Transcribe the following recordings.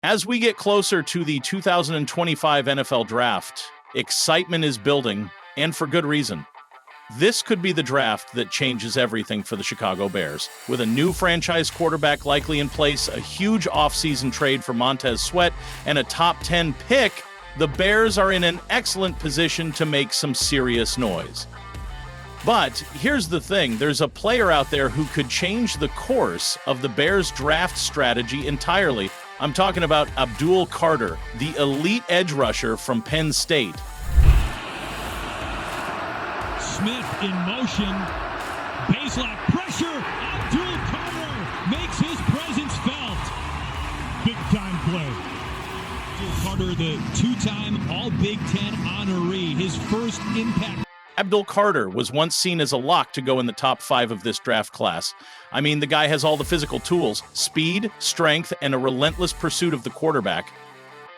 As we get closer to the 2025 NFL Draft, excitement is building, and for good reason. This could be the draft that changes everything for the Chicago Bears. With a new franchise quarterback likely in place, a huge offseason trade for Montez Sweat, and a top 10 pick, the Bears are in an excellent position to make some serious noise. But here's the thing, there's a player out there who could change the course of the Bears draft strategy entirely. I'm talking about Abdul Carter, the elite edge rusher from Penn State. Smith in motion, baseline pressure, Abdul Carter makes his presence felt. Big time play. Abdul Carter, the two-time All-Big Ten honoree, his first impact. Abdul Carter was once seen as a lock to go in the top 5 of this draft class. I mean, the guy has all the physical tools, speed, strength, and a relentless pursuit of the quarterback.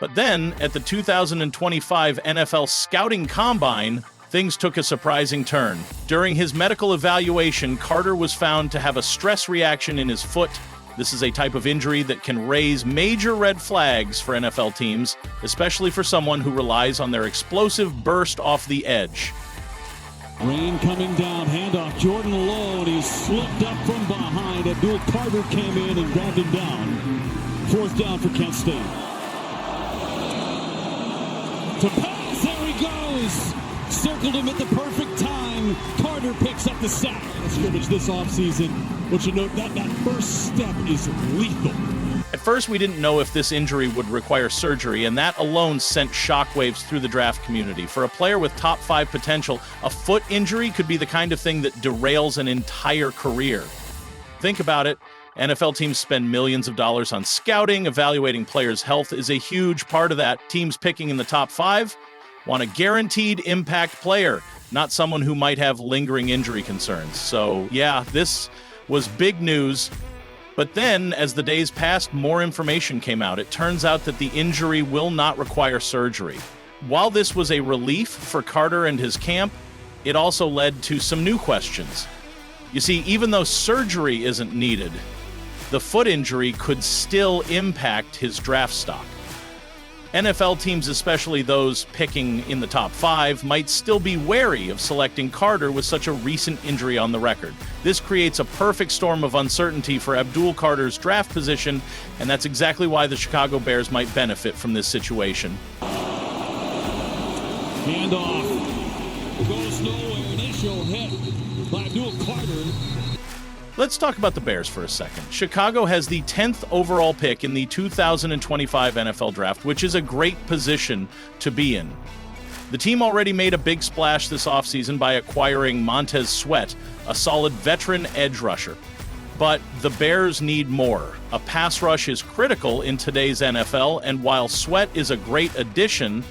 But then, at the 2025 NFL Scouting Combine, things took a surprising turn. During his medical evaluation, Carter was found to have a stress reaction in his foot. This is a type of injury that can raise major red flags for NFL teams, especially for someone who relies on their explosive burst off the edge. Rain coming down, handoff, Jordan alone, he's slipped up from behind. Abdul Carter came in and grabbed him down. 4th down for Kent State. To pass, there he goes! Circled him at the perfect time. Carter picks up the sack. Scrimmage this offseason. But you note that first step is lethal. At first, we didn't know if this injury would require surgery, and that alone sent shockwaves through the draft community. For a player with top 5 potential, a foot injury could be the kind of thing that derails an entire career. Think about it. NFL teams spend millions of dollars on scouting. Evaluating players' health is a huge part of that. Teams picking in the top 5 want a guaranteed impact player, not someone who might have lingering injury concerns. So, yeah, this was big news. But then, as the days passed, more information came out. It turns out that the injury will not require surgery. While this was a relief for Carter and his camp, it also led to some new questions. You see, even though surgery isn't needed, the foot injury could still impact his draft stock. NFL teams, especially those picking in the top 5, might still be wary of selecting Carter with such a recent injury on the record. This creates a perfect storm of uncertainty for Abdul Carter's draft position, and that's exactly why the Chicago Bears might benefit from this situation. Handoff goes nowhere. Initial hit by Abdul Carter. Let's talk about the Bears for a second. Chicago has the 10th overall pick in the 2025 NFL Draft, which is a great position to be in. The team already made a big splash this offseason by acquiring Montez Sweat, a solid veteran edge rusher. But the Bears need more. A pass rush is critical in today's NFL, and while Sweat is a great addition,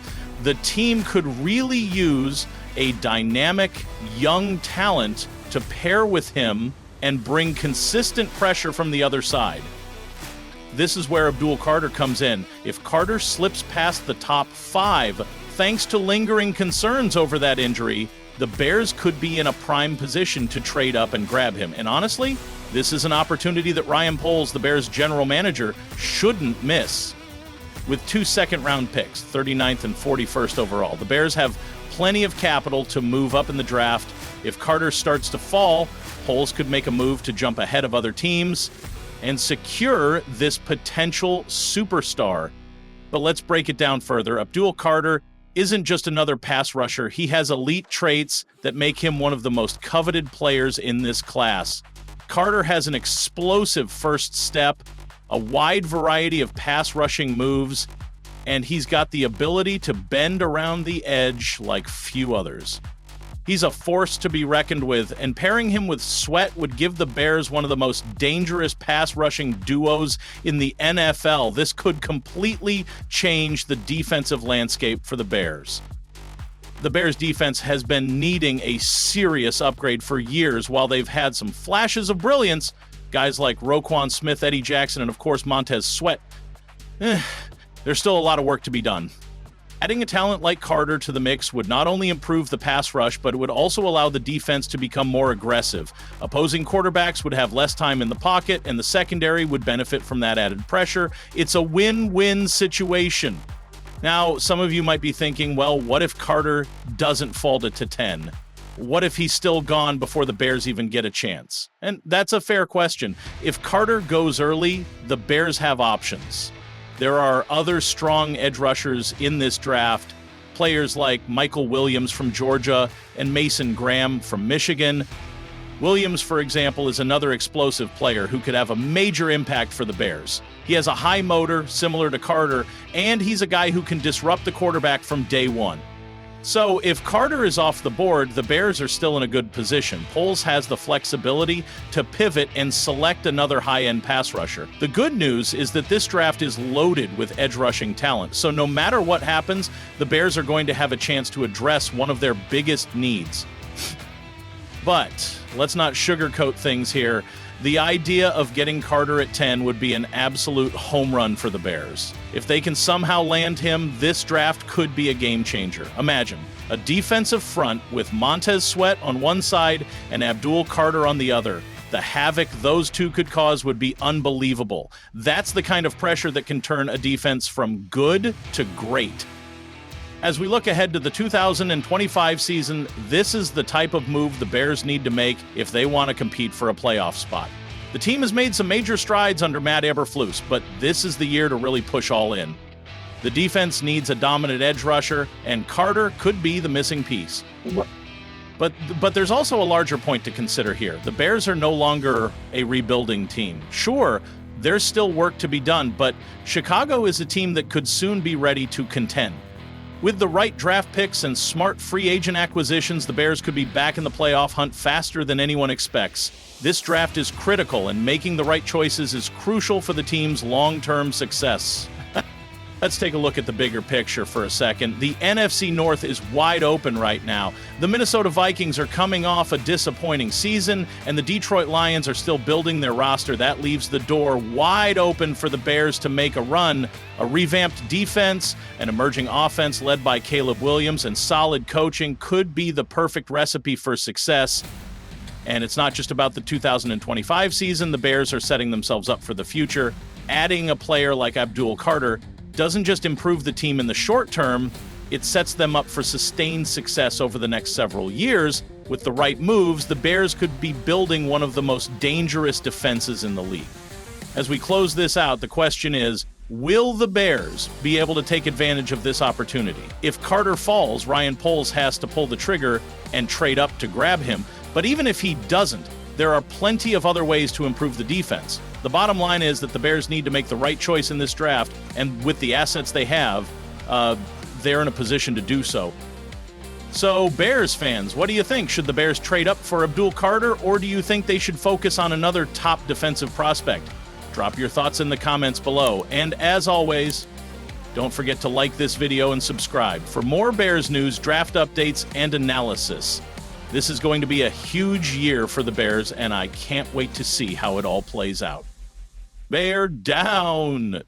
the team could really use a dynamic, young talent to pair with him and bring consistent pressure from the other side. This is where Abdul Carter comes in. If Carter slips past the top 5, thanks to lingering concerns over that injury, the Bears could be in a prime position to trade up and grab him. And honestly, this is an opportunity that Ryan Poles, the Bears general manager, shouldn't miss. With 2 second-round picks, 39th and 41st overall, the Bears have plenty of capital to move up in the draft. If Carter starts to fall, Poles could make a move to jump ahead of other teams and secure this potential superstar. But let's break it down further. Abdul Carter isn't just another pass rusher. He has elite traits that make him one of the most coveted players in this class. Carter has an explosive first step, a wide variety of pass rushing moves, and he's got the ability to bend around the edge like few others. He's a force to be reckoned with, and pairing him with Sweat would give the Bears one of the most dangerous pass-rushing duos in the NFL. This could completely change the defensive landscape for the Bears. The Bears' defense has been needing a serious upgrade for years. While they've had some flashes of brilliance, guys like Roquan Smith, Eddie Jackson, and of course Montez Sweat, there's still a lot of work to be done. Adding a talent like Carter to the mix would not only improve the pass rush, but it would also allow the defense to become more aggressive. Opposing quarterbacks would have less time in the pocket, and the secondary would benefit from that added pressure. It's a win-win situation. Now, some of you might be thinking, well, what if Carter doesn't fall to 10? What if he's still gone before the Bears even get a chance? And that's a fair question. If Carter goes early, the Bears have options. There are other strong edge rushers in this draft, players like Michael Williams from Georgia and Mason Graham from Michigan. Williams, for example, is another explosive player who could have a major impact for the Bears. He has a high motor, similar to Carter, and he's a guy who can disrupt the quarterback from day one. So if Carter is off the board, the Bears are still in a good position. Poles has the flexibility to pivot and select another high-end pass rusher. The good news is that this draft is loaded with edge rushing talent, so no matter what happens, the Bears are going to have a chance to address one of their biggest needs. But let's not sugarcoat things here. The idea of getting Carter at 10 would be an absolute home run for the Bears. If they can somehow land him, this draft could be a game changer. Imagine a defensive front with Montez Sweat on one side and Abdul Carter on the other. The havoc those two could cause would be unbelievable. That's the kind of pressure that can turn a defense from good to great. As we look ahead to the 2025 season, this is the type of move the Bears need to make if they want to compete for a playoff spot. The team has made some major strides under Matt Eberflus, but this is the year to really push all in. The defense needs a dominant edge rusher, and Carter could be the missing piece. But there's also a larger point to consider here. The Bears are no longer a rebuilding team. Sure, there's still work to be done, but Chicago is a team that could soon be ready to contend. With the right draft picks and smart free agent acquisitions, the Bears could be back in the playoff hunt faster than anyone expects. This draft is critical, and making the right choices is crucial for the team's long-term success. Let's take a look at the bigger picture for a second. The NFC North is wide open right now. The Minnesota Vikings are coming off a disappointing season, and the Detroit Lions are still building their roster. That leaves the door wide open for the Bears to make a run. A revamped defense, an emerging offense led by Caleb Williams, and solid coaching could be the perfect recipe for success. And it's not just about the 2025 season. The Bears are setting themselves up for the future. Adding a player like Abdul Carter doesn't just improve the team in the short term, it sets them up for sustained success over the next several years. With the right moves, the Bears could be building one of the most dangerous defenses in the league. As we close this out, the question is, will the Bears be able to take advantage of this opportunity? If Carter falls, Ryan Poles has to pull the trigger and trade up to grab him. But even if he doesn't, there are plenty of other ways to improve the defense. The bottom line is that the Bears need to make the right choice in this draft, and with the assets they have, they're in a position to do so. So, Bears fans, what do you think? Should the Bears trade up for Abdul Carter, or do you think they should focus on another top defensive prospect? Drop your thoughts in the comments below. And as always, don't forget to like this video and subscribe for more Bears news, draft updates, and analysis. This is going to be a huge year for the Bears, and I can't wait to see how it all plays out. Bear down!